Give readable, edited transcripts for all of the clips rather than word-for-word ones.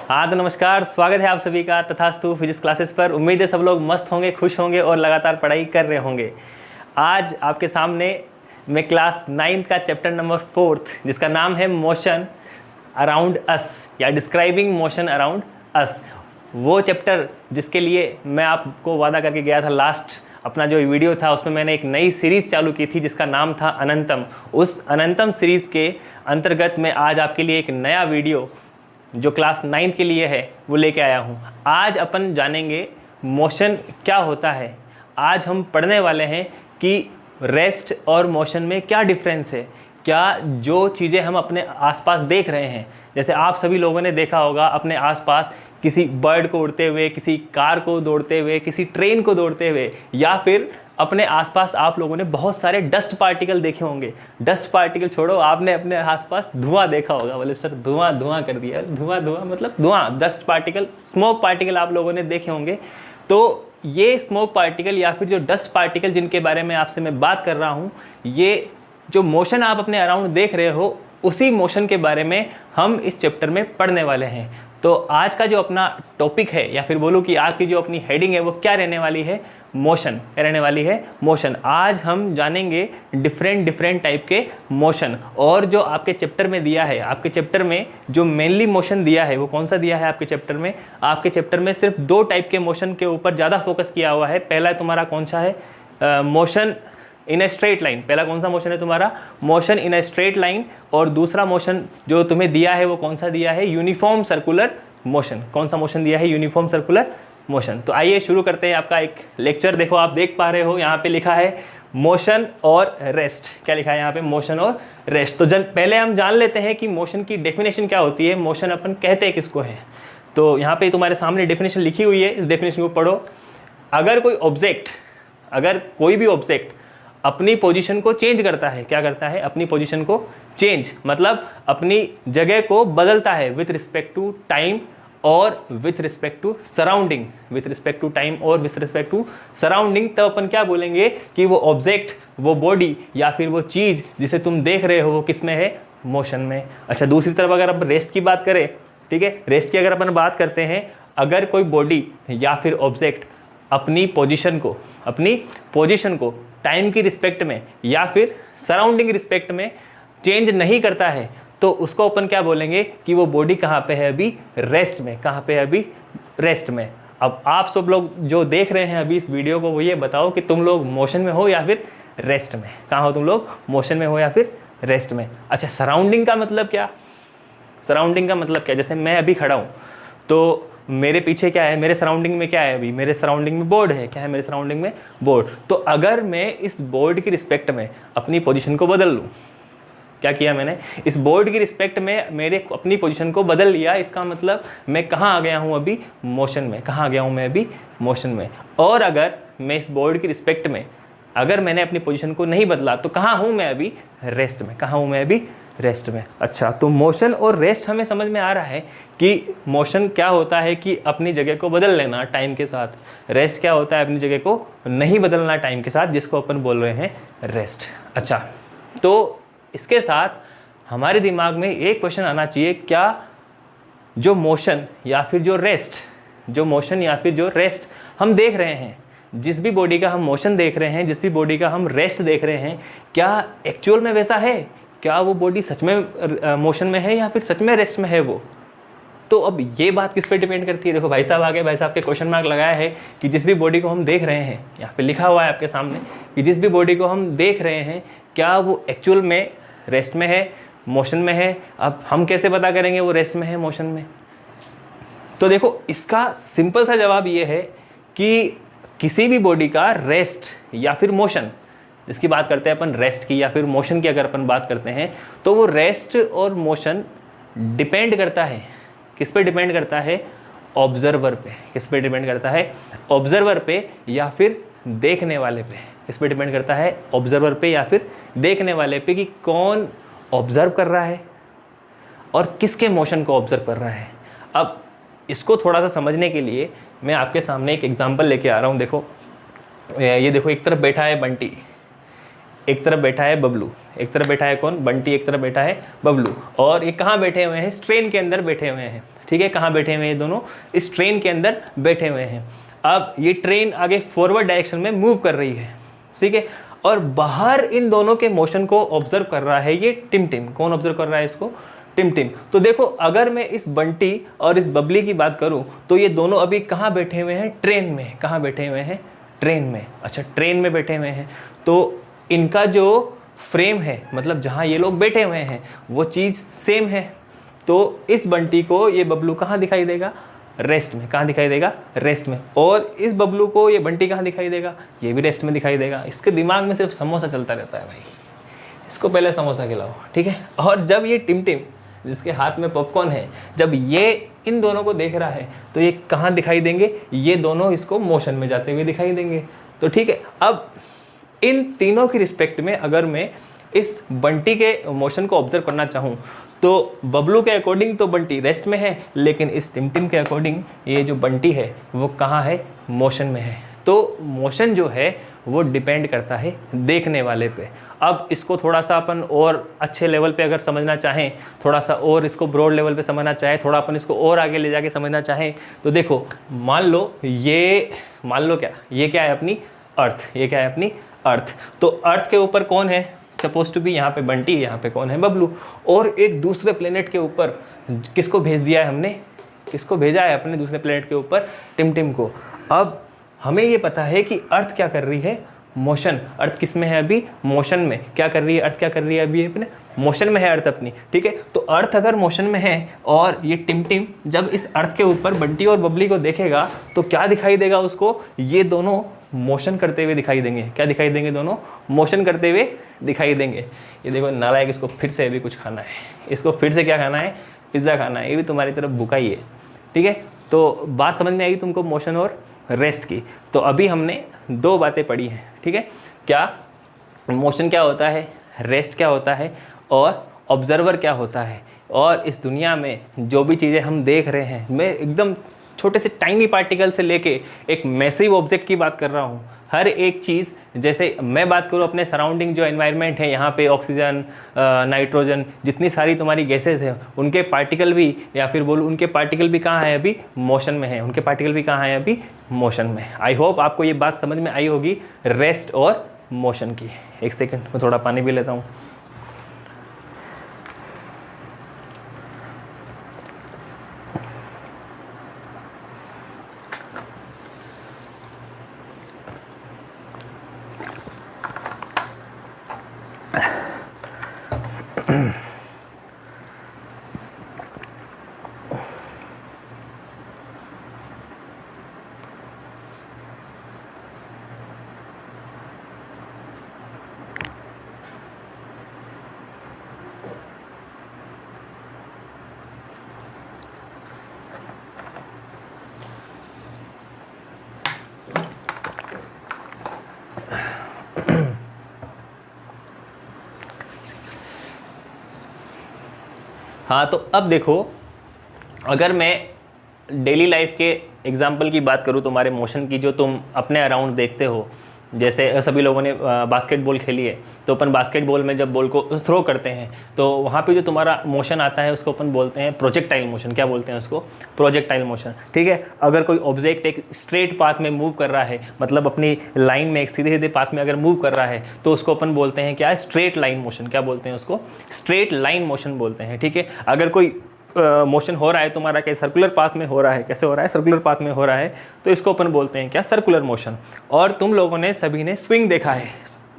हाँ तो नमस्कार, स्वागत है आप सभी का तथास्तु फिजिक्स क्लासेस पर। उम्मीद है सब लोग मस्त होंगे, खुश होंगे और लगातार पढ़ाई कर रहे होंगे। आज आपके सामने मैं क्लास 9th का चैप्टर नंबर 4 जिसका नाम है मोशन अराउंड अस या डिस्क्राइबिंग मोशन अराउंड अस, वो चैप्टर जिसके लिए मैं आपको वादा करके गया था। लास्ट अपना जो वीडियो था उसमें मैंने एक नई सीरीज़ चालू की थी जिसका नाम था अनंतम। उस अनंतम सीरीज़ के अंतर्गत मैं आज आपके लिए एक नया वीडियो जो क्लास 9 के लिए है वो लेके आया हूँ। आज अपन जानेंगे मोशन क्या होता है। आज हम पढ़ने वाले हैं कि रेस्ट और मोशन में क्या डिफरेंस है, क्या जो चीज़ें हम अपने आसपास देख रहे हैं, जैसे आप सभी लोगों ने देखा होगा अपने आसपास किसी बर्ड को उड़ते हुए, किसी कार को दौड़ते हुए, किसी ट्रेन को दौड़ते हुए, या फिर अपने आसपास आप लोगों ने बहुत सारे डस्ट पार्टिकल देखे होंगे। डस्ट पार्टिकल छोड़ो, आपने अपने आसपास धुआं देखा होगा। बोले सर धुआं धुआं कर दिया, धुआं धुआं मतलब धुआं, डस्ट पार्टिकल, स्मोक पार्टिकल आप लोगों ने देखे होंगे। तो ये स्मोक पार्टिकल या फिर जो डस्ट पार्टिकल जिनके बारे में आपसे मैं बात कर रहा हूँ, ये जो मोशन आप अपने अराउंड देख रहे हो, उसी मोशन के बारे में हम इस चैप्टर में पढ़ने वाले हैं। तो आज का जो अपना टॉपिक है, या फिर बोलूँ कि आज की जो अपनी हेडिंग है वो क्या रहने वाली है, मोशन। क्या रहने वाली है, मोशन। आज हम जानेंगे डिफरेंट टाइप के मोशन। और जो आपके चैप्टर में दिया है, आपके चैप्टर में जो मेनली मोशन दिया है वो कौन सा दिया है आपके चैप्टर में? आपके चैप्टर में सिर्फ 2 टाइप के मोशन के ऊपर ज़्यादा फोकस किया हुआ है। पहला तुम्हारा कौन सा है? Motion in a straight line. पहला कौन सा मोशन है तुम्हारा? Motion in a straight line. और दूसरा मोशन जो तुम्हें दिया है वो कौन सा दिया है? Uniform circular motion. कौन सा मोशन दिया है? Uniform circular motion. तो आइए शुरू करते हैं आपका एक लेक्चर। देखो आप देख पा रहे हो यहाँ पे लिखा है मोशन और रेस्ट। क्या लिखा है यहाँ पे? मोशन और रेस्ट। तो पहले हम जान लेते हैं कि मोशन की डेफिनेशन क्या होती है, मोशन अपन कहते हैं किसको है। तो यहाँ पे तुम्हारे सामने डेफिनेशन लिखी हुई है, इस डेफिनेशन को पढ़ो। अगर कोई भी ऑब्जेक्ट अपनी पोजीशन को चेंज करता है, क्या करता है? अपनी पोजीशन को चेंज मतलब अपनी जगह को बदलता है विथ रिस्पेक्ट टू टाइम और with respect to surrounding. With respect to time और विथ रिस्पेक्ट टू सराउंडिंग, तब अपन क्या बोलेंगे कि वो ऑब्जेक्ट, वो बॉडी या फिर वो चीज़ जिसे तुम देख रहे हो वो किस में है? मोशन में। अच्छा, दूसरी तरफ अगर अब रेस्ट की बात करें, ठीक है, रेस्ट की अगर अपन बात करते हैं, अगर कोई बॉडी या फिर ऑब्जेक्ट अपनी पोजीशन को टाइम की रिस्पेक्ट में या फिर सराउंडिंग रिस्पेक्ट में चेंज नहीं करता है, तो उसको अपन क्या बोलेंगे कि वो बॉडी कहाँ पे है? अभी रेस्ट में। कहाँ पे है? अभी रेस्ट में। अब आप सब लोग जो देख रहे हैं अभी इस वीडियो को, वो ये बताओ कि तुम लोग मोशन में हो या फिर रेस्ट में? कहाँ हो तुम लोग? मोशन में हो या फिर रेस्ट में? अच्छा, सराउंडिंग का मतलब क्या? सराउंडिंग का मतलब क्या? जैसे मैं अभी खड़ा हूँ तो मेरे पीछे क्या है? मेरे सराउंडिंग में क्या है? अभी मेरे सराउंडिंग में बोर्ड है। क्या है मेरे सराउंडिंग में? बोर्ड। तो अगर मैं इस बोर्ड की रिस्पेक्ट में अपनी पोजीशन को बदल लूँ, क्या किया मैंने? इस बोर्ड की रिस्पेक्ट में मेरे अपनी पोजीशन को बदल लिया, इसका मतलब मैं कहाँ आ गया हूँ? अभी मोशन में। कहाँ आ गया हूँ मैं? अभी मोशन में। और अगर मैं इस बोर्ड की रिस्पेक्ट में अगर मैंने अपनी पोजीशन को नहीं बदला तो कहाँ हूँ मैं? अभी रेस्ट में। कहाँ हूँ मैं? अभी रेस्ट में। अच्छा, तो मोशन और रेस्ट हमें समझ में आ रहा है कि मोशन क्या होता है कि अपनी जगह को बदल लेना टाइम के साथ। रेस्ट क्या होता है? अपनी जगह को नहीं बदलना टाइम के साथ, जिसको अपन बोल रहे हैं रेस्ट। अच्छा, तो इसके साथ हमारे दिमाग में एक क्वेश्चन आना चाहिए, क्या जो मोशन या फिर जो रेस्ट हम देख रहे हैं, जिस भी बॉडी का हम मोशन देख रहे हैं, जिस भी बॉडी का हम रेस्ट देख रहे हैं, क्या एक्चुअल में वैसा है? क्या वो बॉडी सच में मोशन में है या फिर सच में रेस्ट में है वो? तो अब ये बात किस पे डिपेंड करती है? देखो भाई साहब आगे, भाई साहब के क्वेश्चन मार्क लगाया है कि जिस भी बॉडी को हम देख रहे हैं, यहाँ पे लिखा हुआ है आपके सामने कि जिस भी बॉडी को हम देख रहे हैं, क्या वो एक्चुअल में रेस्ट में है, मोशन में है? अब हम कैसे पता करेंगे वो रेस्ट में है, मोशन में? तो देखो, इसका सिंपल सा जवाब ये है कि किसी भी बॉडी का रेस्ट या फिर मोशन, जिसकी बात करते हैं अपन रेस्ट की या फिर मोशन की अगर अपन बात करते हैं, तो वो रेस्ट और मोशन डिपेंड करता है किस पे? डिपेंड करता है ऑब्जर्वर पे। किस पे डिपेंड करता है? ऑब्जर्वर पे या फिर देखने वाले पे। किस पे डिपेंड करता है? ऑब्जर्वर पे या फिर देखने वाले पे, कि कौन ऑब्जर्व कर रहा है और किसके मोशन को ऑब्जर्व कर रहा है। अब इसको थोड़ा सा समझने के लिए मैं आपके सामने एक एग्जांपल लेके आ रहा हूँ। देखो, ये देखो, एक तरफ बैठा है बंटी, एक तरफ बैठा है बबलू। एक तरफ बैठा है कौन? बंटी। एक तरफ बैठा है बबलू। और ये कहाँ बैठे हुए हैं? इस ट्रेन के अंदर बैठे हुए हैं, ठीक है, कहाँ बैठे हुए हैं ये दोनों, इस ट्रेन के अंदर बैठे हुए हैं। अब ये ट्रेन आगे फॉरवर्ड डायरेक्शन में मूव कर रही है, ठीक है, और बाहर इन दोनों के मोशन को ऑब्जर्व कर रहा है ये टिम। कौन ऑब्जर्व कर रहा है इसको? टिम। तो देखो, अगर मैं इस बंटी और इस बबली की बात करूं तो ये दोनों अभी कहाँ बैठे हुए हैं? ट्रेन में। कहाँ बैठे हुए हैं? ट्रेन में। अच्छा, ट्रेन में बैठे हुए हैं, तो इनका जो फ्रेम है, मतलब जहाँ ये लोग बैठे हुए हैं, वो चीज़ सेम है। तो इस बंटी को ये बबलू कहाँ दिखाई देगा? रेस्ट में। कहाँ दिखाई देगा? रेस्ट में। और इस बबलू को ये बंटी कहाँ दिखाई देगा? ये भी रेस्ट में दिखाई देगा। इसके दिमाग में सिर्फ समोसा चलता रहता है भाई, इसको पहले समोसा खिलाओ, ठीक है। और जब ये टिम जिसके हाथ में पॉपकॉर्न है, जब ये इन दोनों को देख रहा है तो ये कहाँ दिखाई देंगे? ये दोनों इसको मोशन में जाते हुए दिखाई देंगे। तो ठीक है, अब इन तीनों की रिस्पेक्ट में अगर मैं इस बंटी के मोशन को ऑब्जर्व करना चाहूँ तो बबलू के अकॉर्डिंग तो बंटी रेस्ट में है, लेकिन इस टिम के अकॉर्डिंग ये जो बंटी है वो कहाँ है? मोशन में है। तो मोशन जो है वो डिपेंड करता है देखने वाले पे। अब इसको थोड़ा सा अपन और अच्छे लेवल पे अगर समझना चाहें, थोड़ा सा और इसको ब्रॉड लेवल पे समझना चाहें, थोड़ा अपन इसको और आगे ले जाके समझना चाहें, तो देखो, मान लो क्या, ये क्या है? अपनी अर्थ। ये क्या है? अपनी अर्थ। तो अर्थ के ऊपर कौन है? सपोज टू बी यहाँ पे बंटी, यहाँ पे कौन है? बबलू। और एक दूसरे प्लेनेट के ऊपर किसको भेज दिया है हमने? किसको भेजा है अपने दूसरे प्लेनेट के ऊपर? टिम को। अब हमें ये पता है कि अर्थ क्या कर रही है? मोशन। अर्थ किस में है अभी? मोशन में। क्या कर रही है अर्थ? क्या कर रही है अभी? अपने मोशन में है अर्थ अपनी, ठीक है। तो अर्थ अगर मोशन में है और ये टिम जब इस अर्थ के ऊपर बंटी और बबली को देखेगा तो क्या दिखाई देगा उसको? ये दोनों मोशन करते हुए दिखाई देंगे। क्या दिखाई देंगे? दोनों मोशन करते हुए दिखाई देंगे। ये देखो नालायक, इसको फिर से अभी कुछ खाना है, इसको फिर से क्या खाना है? पिज़्ज़ा खाना है। ये भी तुम्हारी तरफ भूखा ही है, ठीक है। तो बात समझ में आई तुमको मोशन और रेस्ट की। तो अभी हमने दो बातें पढ़ी हैं, ठीक है। क्या मोशन क्या होता है, रेस्ट क्या होता है, और ऑब्जर्वर क्या होता है। और इस दुनिया में जो भी चीज़ें हम देख रहे हैं, मैं एकदम छोटे से टाइनी पार्टिकल से लेके एक मैसिव ऑब्जेक्ट की बात कर रहा हूँ। हर एक चीज़, जैसे मैं बात करूँ अपने सराउंडिंग जो एनवायरनमेंट है, यहाँ पे ऑक्सीजन, नाइट्रोजन, जितनी सारी तुम्हारी गैसेज हैं, उनके पार्टिकल भी, या फिर बोलूँ उनके पार्टिकल भी कहाँ है? अभी मोशन में है। उनके पार्टिकल भी कहाँ है? अभी मोशन में। आई होप आपको ये बात समझ में आई होगी रेस्ट और मोशन की। एक सेकेंड, मैं थोड़ा पानी भी लेता हूँ। हाँ, तो अब देखो, अगर मैं डेली लाइफ के एग्जाम्पल की बात करूँ तुम्हारे मोशन की, जो तुम अपने अराउंड देखते हो, जैसे सभी लोगों ने बास्केटबॉल खेली है, तो अपन बास्केटबॉल में जब बॉल को थ्रो करते हैं तो वहाँ पे जो तुम्हारा मोशन आता है उसको अपन बोलते हैं प्रोजेक्टाइल मोशन। क्या बोलते हैं उसको? प्रोजेक्टाइल मोशन, ठीक है। अगर कोई ऑब्जेक्ट एक स्ट्रेट पाथ में मूव कर रहा है, मतलब अपनी लाइन में एक सीधे सीधे पाथ में अगर मूव कर रहा है, तो उसको अपन बोलते हैं क्या? Straight line motion. क्या बोलते हैं उसको? स्ट्रेट लाइन मोशन बोलते हैं, ठीक है। अगर कोई मोशन हो रहा है तुम्हारा, क्या सर्कुलर पाथ में हो रहा है? कैसे हो रहा है? सर्कुलर पाथ में हो रहा है, तो इसको अपन बोलते हैं क्या? Circular motion. और तुम लोगों ने सभी ने स्विंग देखा है,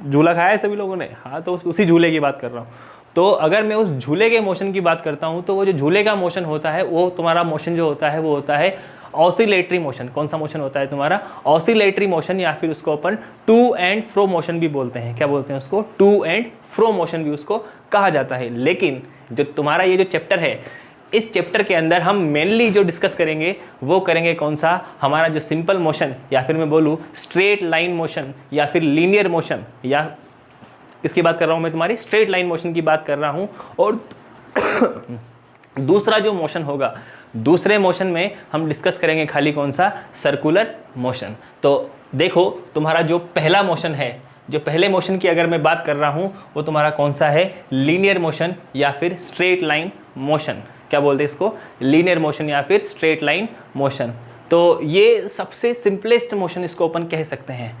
झूला खाया है सभी लोगों ने, हाँ, तो उसी झूले की बात कर रहा हूँ। तो अगर मैं उस झूले के मोशन की बात करता हूँ तो वो जो झूले का मोशन होता है, वो तुम्हारा मोशन जो होता है वो होता है ऑसिलेटरी मोशन। कौन सा मोशन होता है तुम्हारा? ऑसिलेटरी मोशन, या फिर उसको अपन टू एंड फ्रो मोशन भी बोलते हैं। क्या बोलते हैं उसको? टू एंड फ्रो मोशन भी उसको कहा जाता है। लेकिन जो तुम्हारा ये जो चैप्टर है, इस चैप्टर के अंदर हम मेनली जो डिस्कस करेंगे वो करेंगे कौन सा? हमारा जो सिंपल मोशन, या फिर मैं बोलूँ स्ट्रेट लाइन मोशन, या फिर लीनियर मोशन, या इसकी बात कर रहा हूँ मैं, तुम्हारी स्ट्रेट लाइन मोशन की बात कर रहा हूँ। और दूसरा जो मोशन होगा, दूसरे मोशन में हम डिस्कस करेंगे खाली कौन सा? Circular motion. तो देखो, तुम्हारा जो पहला मोशन है, जो पहले मोशन की अगर मैं बात कर रहा हूँ, वो तुम्हारा कौन सा है? लीनियर मोशन या फिर स्ट्रेट लाइन मोशन, क्या बोलते हैं इसको, लीनियर मोशन या फिर स्ट्रेट लाइन मोशन। तो ये सबसे सिंपलेस्ट मोशन इसको अपन कह सकते हैं।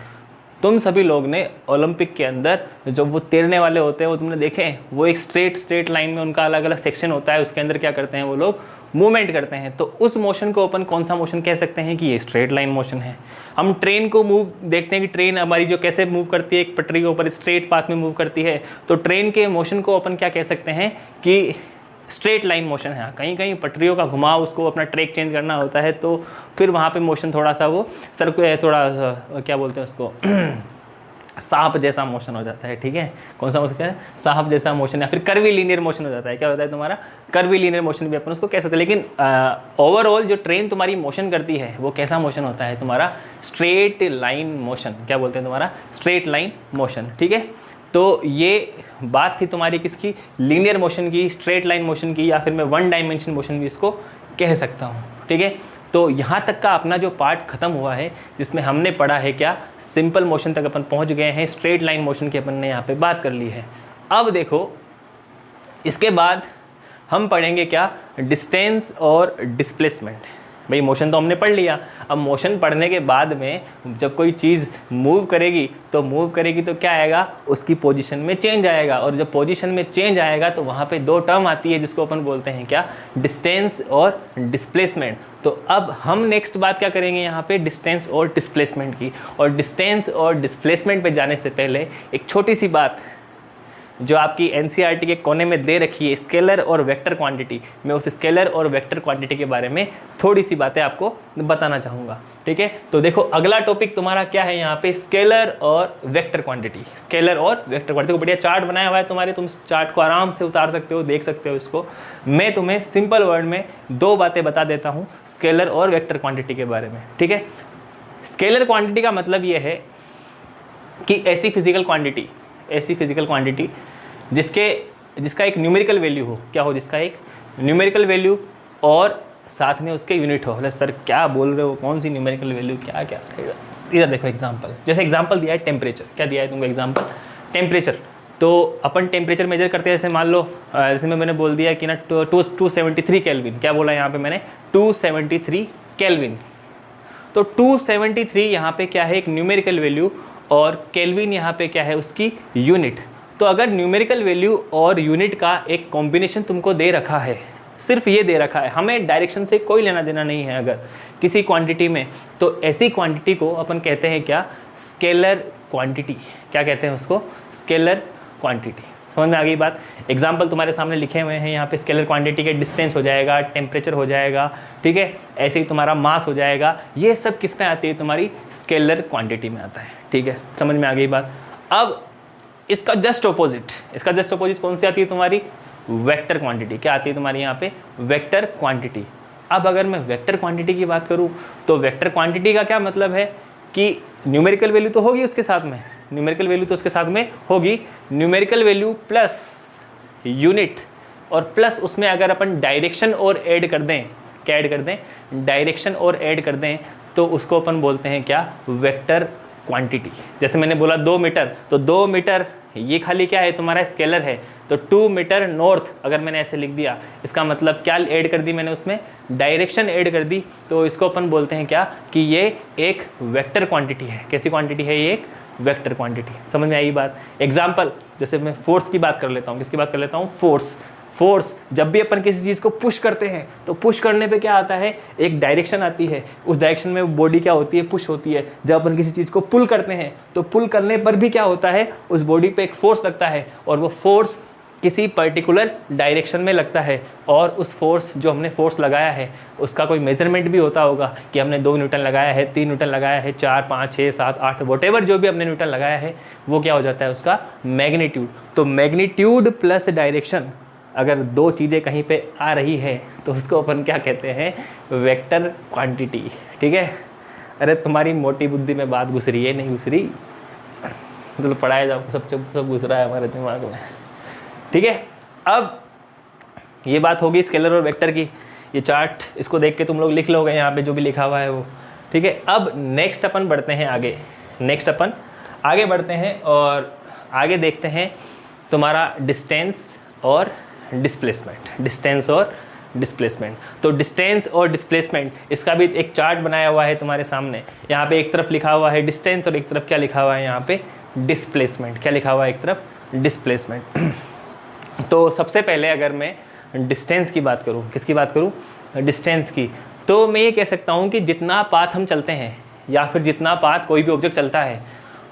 तुम सभी लोग ने ओलंपिक के अंदर जो वो तैरने वाले होते हैं वो तुमने देखे हैं, वो एक स्ट्रेट लाइन में उनका अलग अलग सेक्शन होता है, उसके अंदर क्या करते हैं वो लोग, मूवमेंट करते हैं। तो उस मोशन को अपन कौन सा मोशन कह सकते हैं कि ये स्ट्रेट लाइन मोशन है। हम ट्रेन को मूव देखते हैं कि ट्रेन हमारी जो कैसे मूव करती है, एक पटरी के ऊपर स्ट्रेट पाथ में मूव करती है। तो ट्रेन के मोशन को अपन क्या कह सकते हैं कि स्ट्रेट लाइन मोशन है। कहीं कहीं पटरियों का घुमाव, उसको अपना ट्रैक चेंज करना होता है, तो फिर वहाँ पे मोशन थोड़ा सा वो थोड़ा क्या बोलते हैं उसको सांप जैसा मोशन हो जाता है। ठीक है, कौन सा मोशन है, सांप जैसा मोशन, या फिर कर्वी लीनियर मोशन हो जाता है। क्या होता है तुम्हारा, कर्वी लीनियर मोशन भी अपन उसको कह सकते हैं। लेकिन ओवरऑल जो ट्रेन तुम्हारी मोशन करती है वो कैसा मोशन होता है तुम्हारा, स्ट्रेट लाइन मोशन। क्या बोलते हैं तुम्हारा, स्ट्रेट लाइन मोशन। ठीक है, तो ये बात थी तुम्हारी किसकी, लीनियर मोशन की, स्ट्रेट लाइन मोशन की, या फिर मैं वन डायमेंशन मोशन भी इसको कह सकता हूँ। ठीक है, तो यहाँ तक का अपना जो पार्ट खत्म हुआ है जिसमें हमने पढ़ा है क्या, सिंपल मोशन तक अपन पहुँच गए हैं, स्ट्रेट लाइन मोशन की अपन ने यहाँ पे बात कर ली है। अब देखो इसके बाद हम पढ़ेंगे क्या, डिस्टेंस और डिस्प्लेसमेंट। भाई मोशन तो हमने पढ़ लिया, अब मोशन पढ़ने के बाद में जब कोई चीज़ मूव करेगी तो क्या आएगा, उसकी पोजीशन में चेंज आएगा, और जब पोजीशन में चेंज आएगा तो वहाँ पे दो टर्म आती है जिसको अपन बोलते हैं क्या, डिस्टेंस और डिस्प्लेसमेंट। तो अब हम नेक्स्ट बात क्या करेंगे यहाँ पे, डिस्टेंस और डिस्प्लेसमेंट की। और डिस्टेंस और डिस्प्लेसमेंट पे जाने से पहले एक छोटी सी बात जो आपकी एनसीईआरटी के कोने में दे रखी है, स्केलर और वेक्टर क्वांटिटी, मैं उस स्केलर और वेक्टर क्वांटिटी के बारे में थोड़ी सी बातें आपको बताना चाहूँगा। ठीक है, तो देखो अगला टॉपिक तुम्हारा क्या है यहाँ पे, स्केलर और वेक्टर क्वांटिटी। स्केलर और वेक्टर क्वांटिटी को बढ़िया चार्ट बनाया हुआ है तुम्हारे, तुम इस चार्ट को आराम से उतार सकते हो, देख सकते हो इसको। मैं तुम्हें सिंपल वर्ड में दो बातें बता देता हूँ स्केलर और वेक्टर क्वांटिटी के बारे में। ठीक है, स्केलर क्वांटिटी का मतलब ये है कि ऐसी फिजिकल क्वांटिटी जिसका एक न्यूमेरिकल वैल्यू हो, क्या हो, जिसका एक न्यूमेरिकल वैल्यू और साथ में उसके यूनिट हो। मतलब सर क्या बोल रहे हो, कौन सी न्यूमेरिकल वैल्यू, क्या क्या, इधर देखो एग्जांपल, जैसे एग्जांपल दिया है टेम्परेचर। क्या दिया है तुमको एग्जांपल, टेम्परेचर। तो अपन टेम्परेचर मेजर करते हैं, जैसे मान लो जैसे मैंने बोल दिया कि ना 273 केल्विन। क्या बोला यहाँ पे मैंने, 273 केल्विन। तो 273 यहाँ पे क्या है, एक न्यूमेरिकल वैल्यू, और केल्विन यहाँ पे क्या है, उसकी यूनिट। तो अगर न्यूमेरिकल वैल्यू और यूनिट का एक कॉम्बिनेशन तुमको दे रखा है, सिर्फ ये दे रखा है, हमें डायरेक्शन से कोई लेना देना नहीं है अगर किसी क्वांटिटी में, तो ऐसी क्वांटिटी को अपन कहते हैं क्या, स्केलर क्वांटिटी। क्या कहते हैं उसको, स्केलर क्वांटिटी। समझ में आ गई बात। एग्जाम्पल तुम्हारे सामने लिखे हुए हैं यहाँ पे, स्केलर क्वांटिटी के डिस्टेंस हो जाएगा, टेम्परेचर हो जाएगा। ठीक है, ऐसे ही तुम्हारा मास हो जाएगा। ये सब किस में आती है, तुम्हारी स्केलर क्वांटिटी में आता है। ठीक है, समझ में आ गई बात। अब इसका जस्ट ऑपोजिट कौन सी आती है तुम्हारी, वेक्टर क्वांटिटी। क्या आती है तुम्हारी यहाँ पे, वेक्टर क्वांटिटी। अब अगर मैं वेक्टर क्वांटिटी की बात करूँ तो वेक्टर क्वांटिटी का क्या मतलब है कि न्यूमेरिकल वैल्यू तो होगी उसके साथ में, न्यूमेरिकल वैल्यू प्लस यूनिट, और प्लस उसमें अगर अपन डायरेक्शन और ऐड कर दें, क्या ऐड कर दें, डायरेक्शन और ऐड कर दें, तो उसको अपन बोलते हैं क्या, वेक्टर क्वांटिटी। जैसे मैंने बोला 2 मीटर, तो 2 मीटर ये खाली क्या है, तुम्हारा स्केलर है। तो 2 मीटर नॉर्थ अगर मैंने ऐसे लिख दिया, इसका मतलब क्या ऐड कर दी मैंने, उसमें डायरेक्शन ऐड कर दी, तो इसको अपन बोलते हैं क्या, कि ये एक वेक्टर क्वांटिटी है। कैसी क्वांटिटी है ये, एक वेक्टर क्वांटिटी। समझ में आई बात। एग्जाम्पल, जैसे मैं फोर्स की बात कर लेता हूँ, किसकी बात कर लेता हूँ, फोर्स। जब भी अपन किसी चीज़ को पुश करते हैं तो पुश करने पे क्या आता है, एक डायरेक्शन आती है, उस डायरेक्शन में बॉडी क्या होती है, पुश होती है। जब अपन किसी चीज़ को पुल करते हैं तो पुल करने पर भी क्या होता है, उस बॉडी पे एक फोर्स लगता है, और वो फोर्स किसी पर्टिकुलर डायरेक्शन में लगता है। और उस फोर्स जो हमने फोर्स लगाया है उसका कोई मेजरमेंट भी होता होगा कि हमने 2 न्यूटन लगाया है, 3 न्यूटन लगाया है, 4, 5, 6, 7, 8 वॉटेवर जो भी हमने न्यूटन लगाया है, वो क्या हो जाता है, उसका मैग्नीट्यूड। तो मैग्नीट्यूड प्लस डायरेक्शन, अगर दो चीज़ें कहीं पे आ रही है तो उसको अपन क्या कहते हैं, वेक्टर क्वांटिटी। ठीक है, अरे तुम्हारी मोटी बुद्धि में बात घुस रही है, नहीं घुस रही, मतलब पढ़ाया जाओ, सब घुस रहा है हमारे दिमाग में। ठीक है, अब ये बात होगी स्केलर और वेक्टर की। ये चार्ट इसको देख के तुम लोग लिख लोगे यहाँ पे जो भी लिखा हुआ है वो। ठीक है, अब नेक्स्ट अपन बढ़ते हैं आगे बढ़ते हैं और आगे देखते हैं तुम्हारा डिस्टेंस और डिस्प्लेसमेंट। डिस्प्लेसमेंट। तो डिस्टेंस और डिस्प्लेसमेंट, इसका भी एक चार्ट बनाया हुआ है तुम्हारे सामने। यहाँ पे एक तरफ लिखा हुआ है डिस्टेंस और एक तरफ क्या लिखा हुआ है यहाँ पे डिस्प्लेसमेंट। क्या लिखा हुआ है एक तरफ डिस्प्लेसमेंट। तो सबसे पहले अगर मैं डिस्टेंस की बात करूँ, किसकी बात करूँ, डिस्टेंस की, तो मैं ये कह सकता हूँ कि जितना पाथ हम चलते हैं या फिर जितना पाथ कोई भी ऑब्जेक्ट चलता है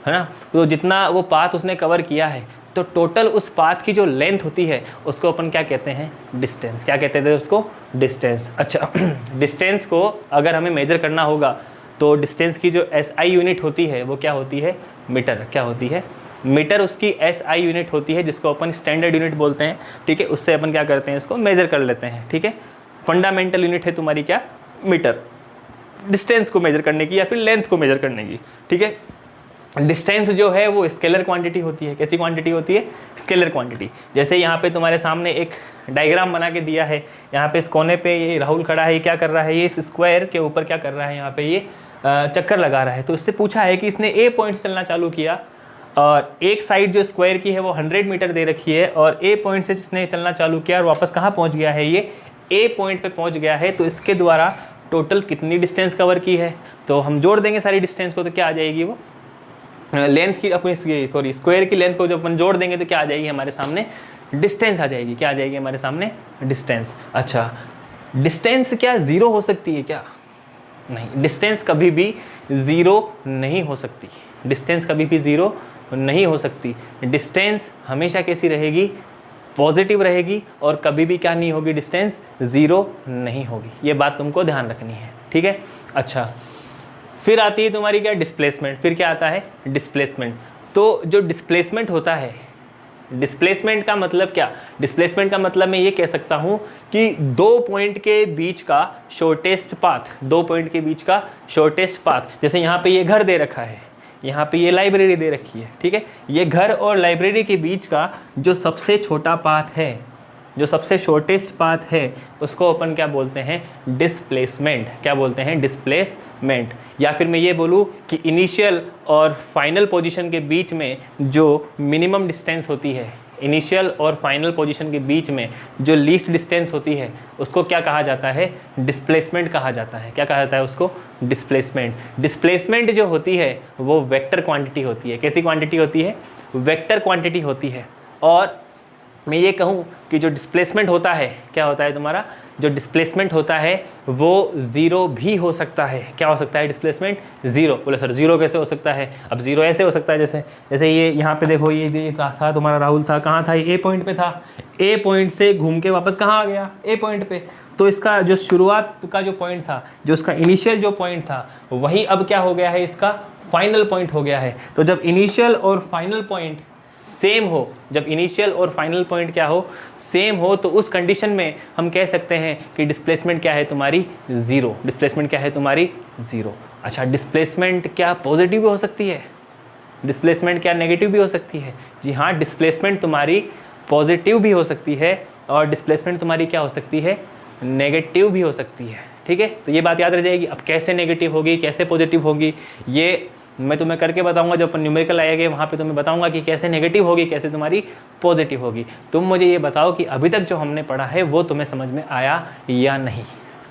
ना, तो जितना वो पाथ उसने कवर किया है, तो टोटल उस पाथ की जो लेंथ होती है उसको अपन क्या कहते हैं, डिस्टेंस। क्या कहते थे उसको, डिस्टेंस। अच्छा डिस्टेंस को अगर हमें मेजर करना होगा तो डिस्टेंस की जो SI यूनिट होती है वो क्या होती है, मीटर। क्या होती है, मीटर उसकी SI यूनिट होती है, जिसको अपन स्टैंडर्ड यूनिट बोलते हैं। ठीक है, उससे अपन क्या करते हैं, इसको मेजर कर लेते हैं। ठीक है, फंडामेंटल यूनिट है तुम्हारी क्या, मीटर, डिस्टेंस को मेजर करने की या फिर लेंथ को मेजर करने की। ठीक है, डिस्टेंस जो है वो स्केलर क्वांटिटी होती है। कैसी क्वांटिटी होती है, स्केलर क्वांटिटी। जैसे यहाँ पे तुम्हारे सामने एक डायग्राम बना के दिया है, यहाँ पे इस कोने पे ये राहुल खड़ा है, ये क्या कर रहा है, ये इस स्क्वायर के ऊपर क्या कर रहा है, यहाँ पे ये चक्कर लगा रहा है। तो इससे पूछा है कि इसने A पॉइंट चलना चालू किया और एक साइड जो स्क्वायर की है वो 100 मीटर दे रखी है, और A पॉइंट से इसने चलना चालू किया और वापस कहाँ पहुँच गया है, ये A पॉइंट पे पहुँच गया है। तो इसके द्वारा टोटल कितनी डिस्टेंस कवर की है, तो हम जोड़ देंगे सारी डिस्टेंस को, तो क्या आ जाएगी, वो लेंथ की अपनी स्क्वायर की लेंथ को जब अपन जोड़ देंगे तो क्या आ जाएगी हमारे सामने, डिस्टेंस आ जाएगी। क्या आ जाएगी हमारे सामने, डिस्टेंस। अच्छा, डिस्टेंस क्या ज़ीरो हो सकती है क्या, नहीं, डिस्टेंस कभी भी ज़ीरो नहीं हो सकती। डिस्टेंस कभी भी ज़ीरो नहीं हो सकती। डिस्टेंस हमेशा कैसी रहेगी, पॉजिटिव रहेगी, और कभी भी क्या नहीं होगी, डिस्टेंस ज़ीरो नहीं होगी। ये बात तुमको ध्यान रखनी है। ठीक है, अच्छा, फिर आती है तुम्हारी क्या, डिस्प्लेसमेंट। फिर क्या आता है, डिस्प्लेसमेंट। तो जो डिस्प्लेसमेंट होता है, डिस्प्लेसमेंट का मतलब क्या, डिस्प्लेसमेंट का मतलब मैं ये कह सकता हूँ कि दो पॉइंट के बीच का शॉर्टेस्ट पाथ, दो पॉइंट के बीच का शॉर्टेस्ट पाथ। जैसे यहाँ पे ये घर दे रखा है, यहाँ पे ये लाइब्रेरी दे रखी है। ठीक है, ये घर और लाइब्रेरी के बीच का जो सबसे छोटा पाथ है, जो सबसे शॉर्टेस्ट पाथ है, उसको अपन क्या बोलते हैं, डिस्प्लेसमेंट। क्या बोलते हैं, डिस्प्लेसमेंट। या फिर मैं ये बोलूँ कि इनिशियल और फाइनल पोजीशन के बीच में जो मिनिमम डिस्टेंस होती है, इनिशियल और फाइनल पोजीशन के बीच में जो लीस्ट डिस्टेंस होती है, उसको क्या कहा जाता है, डिस्प्लेसमेंट कहा जाता है। क्या कहा जाता है उसको, डिस्प्लेसमेंट। डिस्प्लेसमेंट जो होती है वो वेक्टर क्वांटिटी होती है। कैसी क्वांटिटी होती है, वेक्टर क्वांटिटी होती है। और मैं ये कहूँ कि जो डिस्प्लेसमेंट होता है, क्या होता है तुम्हारा, जो डिस्प्लेसमेंट होता है वो ज़ीरो भी हो सकता है। क्या हो सकता है, डिस्प्लेसमेंट ज़ीरो। बोले सर ज़ीरो कैसे हो सकता है, अब ज़ीरो ऐसे हो सकता है, जैसे ये यहाँ पे देखो, ये था तुम्हारा राहुल था, कहाँ था, ये A पॉइंट पे था, A पॉइंट से घूम के वापस कहाँ आ गया, A पॉइंट पे। तो इसका जो शुरुआत का जो पॉइंट था, जो इसका इनिशियल जो पॉइंट था, वही अब क्या हो गया है, इसका फाइनल पॉइंट हो गया है। तो जब इनिशियल और फाइनल पॉइंट सेम हो, जब इनिशियल और फाइनल पॉइंट क्या हो, सेम हो, तो उस कंडीशन में हम कह सकते हैं कि डिस्प्लेसमेंट क्या है तुम्हारी, ज़ीरो। डिस्प्लेसमेंट क्या है तुम्हारी, ज़ीरो। अच्छा, डिस्प्लेसमेंट क्या पॉजिटिव भी हो सकती है, डिस्प्लेसमेंट क्या नेगेटिव भी हो सकती है। जी हाँ, डिस्प्लेसमेंट तुम्हारी पॉजिटिव भी हो सकती है और डिस्प्लेसमेंट तुम्हारी क्या हो सकती है, नेगेटिव भी हो सकती है। ठीक है, तो ये बात याद रह जाएगी। अब कैसे नेगेटिव होगी, कैसे पॉजिटिव होगी, ये मैं तुम्हें करके बताऊंगा। जब अपन न्यूमेरिकल आएंगे वहाँ पे तुम्हें बताऊंगा कि कैसे नेगेटिव होगी, कैसे तुम्हारी पॉजिटिव होगी। तुम मुझे ये बताओ कि अभी तक जो हमने पढ़ा है वो तुम्हें समझ में आया या नहीं।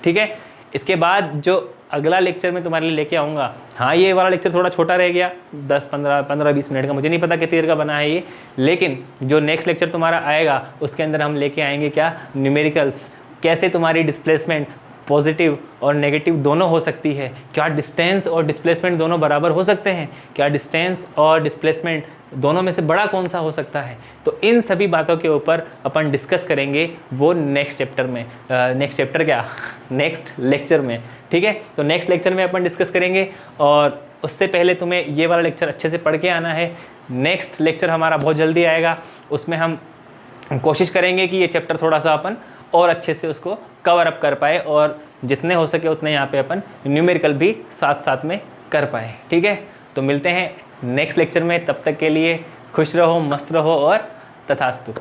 ठीक है, इसके बाद जो अगला लेक्चर मैं तुम्हारे लिए लेके आऊँगा, हाँ ये वाला लेक्चर थोड़ा छोटा रह गया, 10-15-20 मिनट का, मुझे नहीं पता कितनी देर का बना है ये, लेकिन जो नेक्स्ट लेक्चर तुम्हारा आएगा उसके अंदर हम लेके आएंगे क्या, न्यूमेरिकल्स, कैसे तुम्हारी डिस्प्लेसमेंट पॉजिटिव और नेगेटिव दोनों हो सकती है, क्या डिस्टेंस और डिस्प्लेसमेंट दोनों बराबर हो सकते हैं, क्या डिस्टेंस और डिस्प्लेसमेंट दोनों में से बड़ा कौन सा हो सकता है। तो इन सभी बातों के ऊपर अपन डिस्कस करेंगे वो नेक्स्ट चैप्टर में, नेक्स्ट लेक्चर में। ठीक है, तो नेक्स्ट लेक्चर में अपन डिस्कस करेंगे, और उससे पहले तुम्हें ये वाला लेक्चर अच्छे से पढ़ के आना है। नेक्स्ट लेक्चर हमारा बहुत जल्दी आएगा, उसमें हम कोशिश करेंगे कि ये चैप्टर थोड़ा सा अपन और अच्छे से उसको कवर अप कर पाए, और जितने हो सके उतने यहाँ पे अपन न्यूमेरिकल भी साथ साथ में कर पाए। ठीक है, तो मिलते हैं नेक्स्ट लेक्चर में, तब तक के लिए खुश रहो, मस्त रहो और तथास्तु।